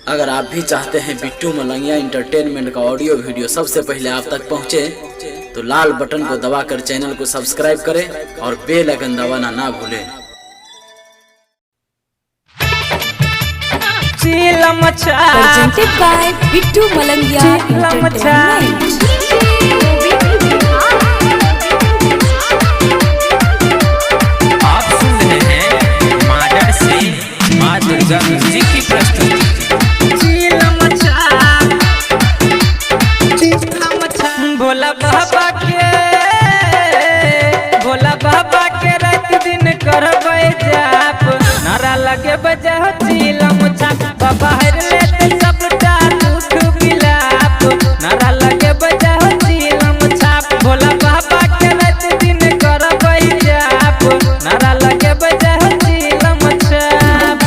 अगर आप भी चाहते हैं बिट्टू मलंगिया इंटरटेनमेंट का ऑडियो वीडियो सबसे पहले आप तक पहुंचे, तो लाल बटन को दबाकर चैनल को सब्सक्राइब करें और बेल आइकन दबाना ना भूलें। Presented by Bittu Malangia Entertainment। आप सुन रहे हैं माडर से माँ दुर्गा म्यूजिक की प्रस्तुति। भोला बाबा के रात दिन करबै जाप, नारा लगे बजा हो चिलम छाप, बाबा हर लेते सबटा दुख बिलाप, नारा लगे बजा हो चिलम छाप। भोला बाबा के रात दिन करबै जाप, नारा लगे बजा हो चिलम छाप।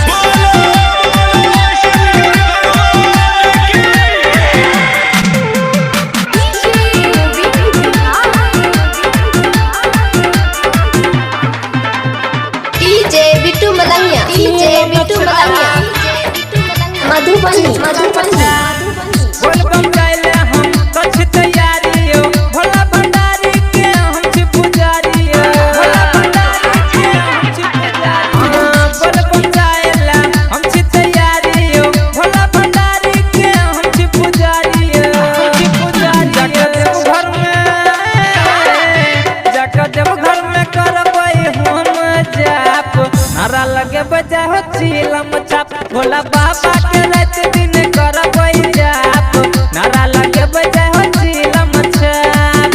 बिट्टू मलंगिया मधुबनी बोलबम जाइले हम कछ तैयारियो, भोला भंडारी के हम छी पुजारियो, भोला भंडारी के हम छी पुजारियो। बोलबम जाइले हम छी तैयारियो, भोला भंडारी के हम छी पुजारियो, हम छी पुजारी। जाकर देव घर में करबै हम जाप, नारा लगे बजा हो चिलम छाप। भोला बाबा के रात दिन करबै जाप, नारा लगे बजा हो चिलम छाप।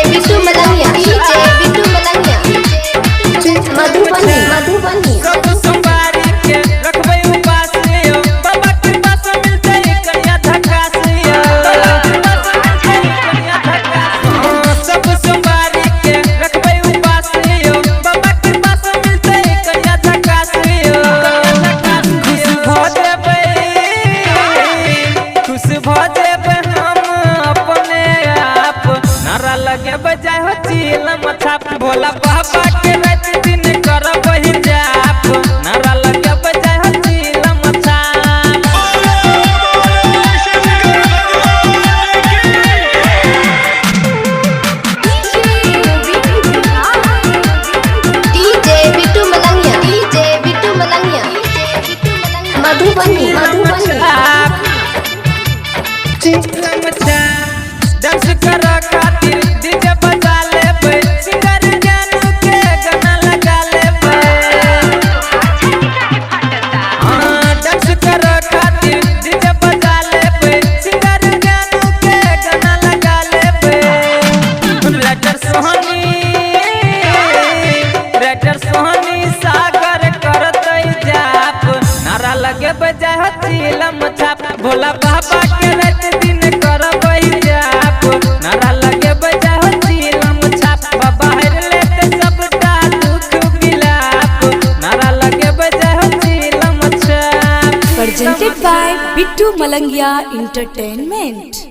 बिट्टू मलंगिया मधुबनी सब सोमवारी के रखबै उपास लियो, बाबा के पास मिलतै कन्या झकास लियो। सब सोमवारी के रखबै उपास लियो, बाबा के पास मिलतै कन्या झकास लियो। खुश भ जेबै हम अपने आप, नारा लगे बजा हो चिलम छाप। भोला बाबा के रात दिन करबै जाप, नारा लगे बजा हो चिलम छाप। बिट्टू मलंगिया मधुबनी डांस कर खातिर डीजे बजा लेबै, सिंगर जानू के गाना लगा लेबै। डांस कर खातिर डीजे बजा लेबै, सिंगर जानू के गाना लगा लेबै। राइटर सोहनी सागर करतै जाप, नारा लगे बजा हो चिलम छाप। भोला बाबा के रात दिन करबै जाप, नारा लगे बजा हो चिलम छाप। बाबा हर लेते सबटा दुख बिलाप, नारा लगे बजा हो चिलम छाप। Presented by Bittu Malangia Entertainment।